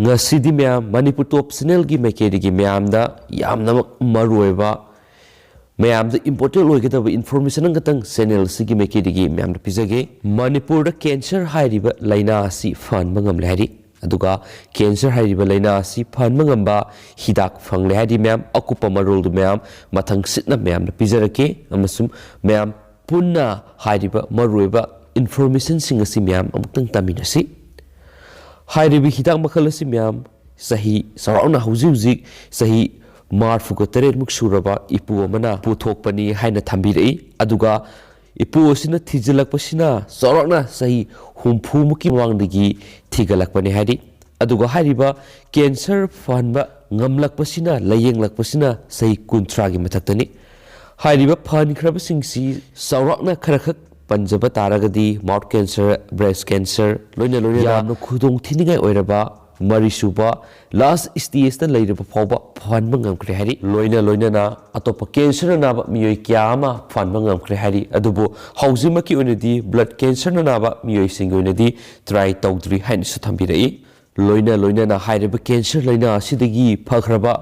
ngasi miyam Manipur top channel gi mekedi miyam da yamna marueba miyam da important loigada information ngatang channel sigi mekedi miyam da pizage Manipur da cancer hairiba laina si fan bangam lehari aduga cancer hairiba laina si fan bangam ba hidak phang lehari miyam akupa marol du miyam mathang sitna miyam da pizarake amasum miyam punna hairiba marueba information singa si miyam amutang taminasi hairibi hidak makhalasi miyam sahi sarauna hauzi sahi marfu ko tere muk suraba ipu amana puthokpani haina thambirei aduga ipu osina thijalakpasina sarauna sahi humpu muki wangdigi thigalakpani hari aduga hariba cancer fanba ngamlakpasina layenglakpasina sahi kuntra gi mathaktani hariba fan khrabasingsi sarauna kharakhak Punjab तारगदी mouth cancer breast cancer लोइना यामनो खुदोंग थिनिगाय ओइरबा मरिसुबा last stage ता लेरबा फावबा फानबा ngamkhre hari लोइना ना अतोप कैंसर नाबा मियोय क्यामा फानबा ngamkhre hari अदुबो हौजिमकी ओइनदी ब्लड कैंसर नाबा मियोय सिंग ओइनदी ट्राई तौद्री हाइन सु थंबिरई लोइना ना हाइरबा कैंसर लेना असिदगी फखरबा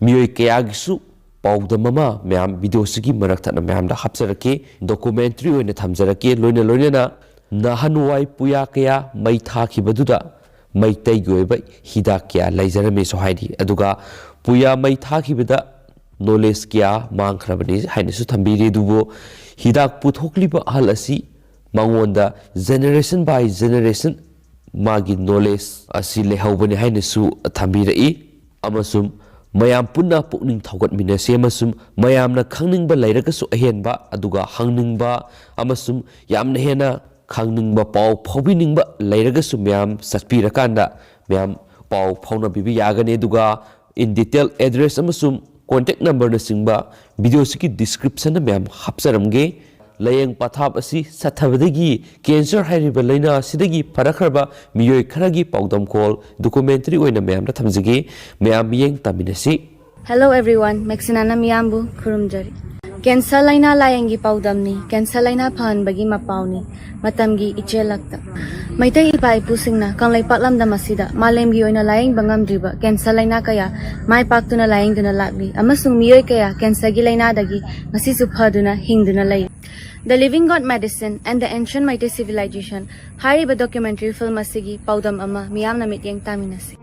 मियोय क्यागिसु paodam mama मैम वीडियो सिगी मरकथना मैम दा हप्सरके डॉक्यूमेंट्री ओइना थमजरके लोइना ना नहनुवाई पुया कया मई थाखिबदुदा मैतै गोयबा हिदाक क्या लैजरमे सोहाइदी अदुगा पुया मई थाखिबदा नॉलेज क्या मांगखरबनी हाइनसु थंबिरे दुबो हिदाक पुथोकलिबा हल असि मंगोंदा जनरेशन बाय जनरेशन मागी नॉलेज असि लेहौबनी हाइनसु थंबिरई अमसुम mayam punna pukning thaugat minase amasum mayamna khangningbा leirakasu ahenba aduga hangningba amasum yamna hena khangningba pau phobiningba leirakasu mayam satpirakanda mayam pau phawna bibi yagane aduga in detail address amasum contact number na singba video siki description na mayam hapsaramge layeng pathap asi sathabadagi cancer hairiba laina asidagi parakharba miyoy kharagi paodam call documentary oina mayam da thamjige mayam yeng taminasi. Hello everyone, Maxinana miyambu khurumjari. Cancer laina layengi paodam ni cancer laina phan bagi mapauni matamgi ichelakta maitai ipai pusingna kanglai patlam da masida malemgi oina layeng bangam driba cancer laina kaya mai paktuna layeng duna lakli amasung miyoy kaya cancer gi laina dagi ngasi su phaduna hingduna lai. The Living God Medicine and the Ancient Meitei Civilization hariba documentary film asigi paodam ama miyamna mityeng taminasi.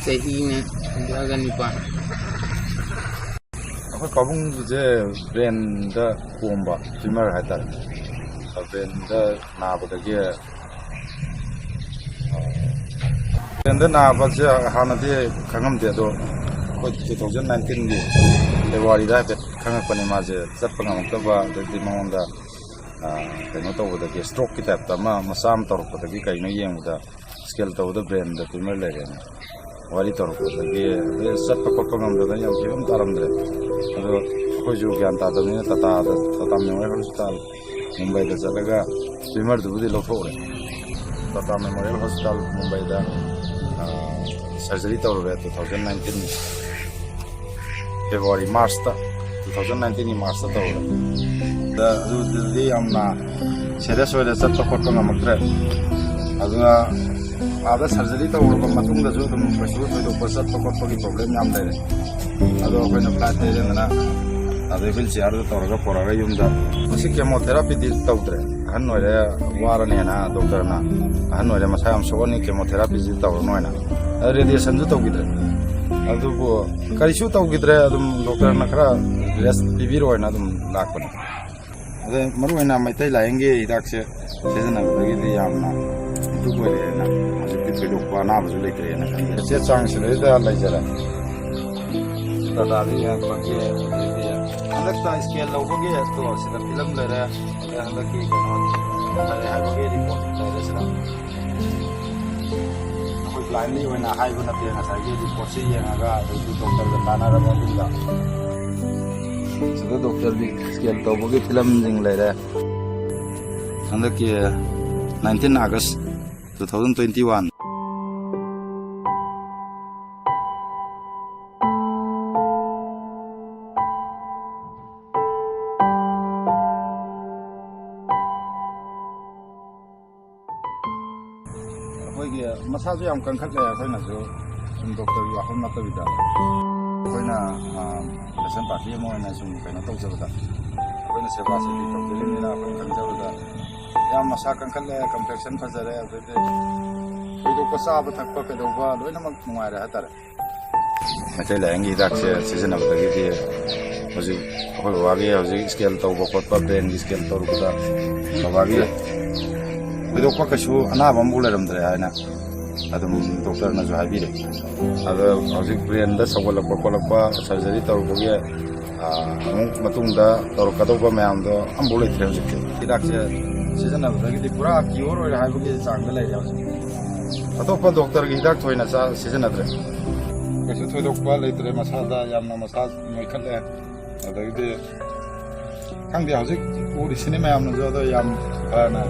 Sehingga jangan lupa. Aku kabung je brand dah kuamba, primer hadir. Brand dah nama dia. Brand dah nama je hana dia kangam dia tu. 2019 ni Februari dah kangam pani maje. Zat pengam kerja dari mana kena tahu dah stroke kita pertama masam tahu pada kita ini yang dah skill tahu dah brand dah primer lagi. Wali tahu lagi set pokok pengambil yang film taram deh. Aduh, aku juga antara ni tata memorial hospital Mumbai dah jaga primer tu budi lokor. Tata memorial hospital Mumbai dah surgery tahu deh 2019 Februari March ta 2019 ni March tahu deh. Dah jadi amna serius set pokok pengambil deh. Aduh ada surgery tahu orang matung dah juga mempersulit itu pusat pokok-pokok problem yang ada. Ada apa yang nak ada mana? Ada wheelchair tu orang ke orang yang dah. Masih chemoterapi di tahu deh. Kan orang waran ya na dokter na. Kan orang masa am soal ni chemoterapi di tahu orang na. Ada radiation tu tahu kita. Aduh bu, kali itu tahu kita ada dokter nak kera rest pibiro na dum lakpana ade maru ina MEETEI LAYENGi hidak se sejana bagi di yamna tu ko le na ati thoi dok pa na bu le tre na se chang se le da lai jara ta da ri ya pa ke andak ta scale lo ge to se da film le ra andak ki ko no ta ha ge report ta re sa blindly when I have na pia na sa ge report se ya ga to doctor da na ra mo da so doctor bi scale to ge film jing le ra andak ki 19 August 2021 masaje am kan khat le khoi na jo doctor yu ahom na ta bida khoi na lesson party mo na sum kai na to ja bada khoi na seba se to ke ni na khoi kan ja bada ya masa kan khat le complexion phajare ade khoi do ko sa ba thak pa ke do ba loi na mak nungai ra ta MEETEI LAYENGi dak se season of the ge hoji khoi wa ge hoji scale to ba khot pa brain scale to ru da ba ge do ko ka shu ana ba mu le ram dre ha na adum doctor na jo ha bi re ado hoji brain da sawal ko ko surgery to ko ge matung da to ka do ba mayam do ambule tre hoji ke dak se season of the ge pura cure oi ha bu ge sang da lai ya ato pa doctor ge dak thoi na sa season adre kesu thoi dok pa lai tre masa da yam na masa moi khat le ado ge kang de hoji uri cinema yam na jo do yam na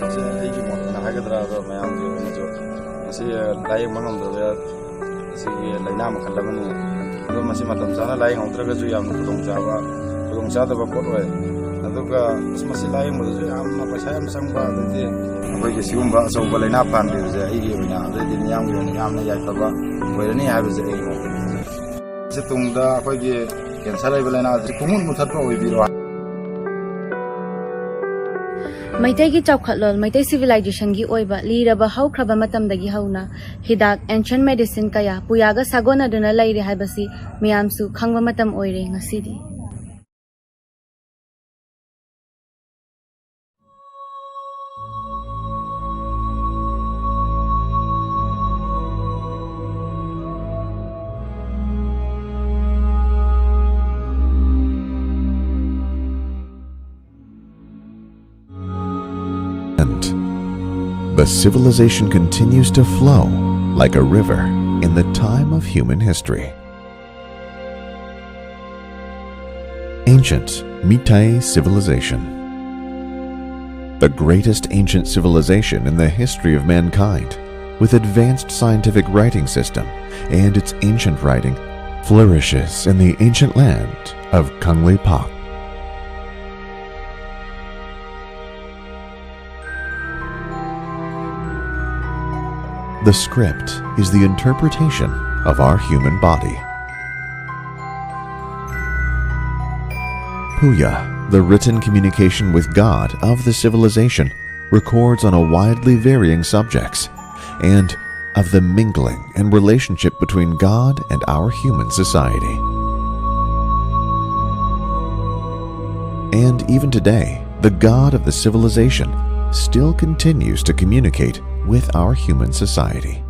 masi ai ki mo na ha ga dra do mayam ge jo masi Layengba ngam do ya si laina ma khala mani do masi matam sana Layeng ondra ga ju yam no dong ja da ba ko oi aduga masi Layeng mo ju yam na paisa yam sang ba de koi ge sium ba so ba laina pan de je ai ge na de din yam na yai pa ba koi ni ha be je ai mo se tung da koi ge cancer ai ba laina ji kumun mu that pa oi bi ro MEETEI gi chawkhatlol MEETEI civilization gi oiba liraba haukraba matamdagi hauna hidak ancient medicine kaya puyaga sagona duna laire haibasi miyamsu khangba matam oire ngasidi The civilization continues to flow like a river in the time of human history. Ancient MEETEI civilization. The greatest ancient civilization in the history of mankind, with advanced scientific writing system and its ancient writing, flourishes in the ancient land of Nungairaba Pao. The script is the interpretation of our human body. Puya, the written communication with God of the civilization, records on a widely varying subjects and of the mingling and relationship between God and our human society. And even today, the God of the civilization still continues to communicate with our human society.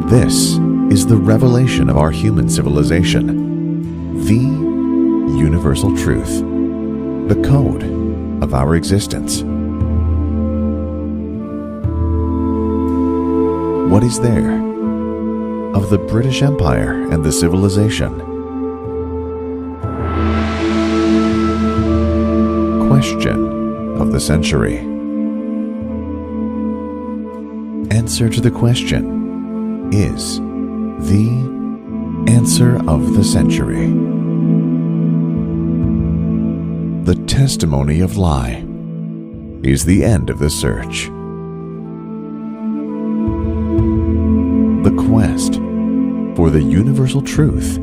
This is the revelation of our human civilization, the universal truth, the code of our existence. What is there of the British Empire and the civilization? Question of the century. Answer to the question is the answer of the century. the testimony of lie, is the end of the search. The quest for the universal truth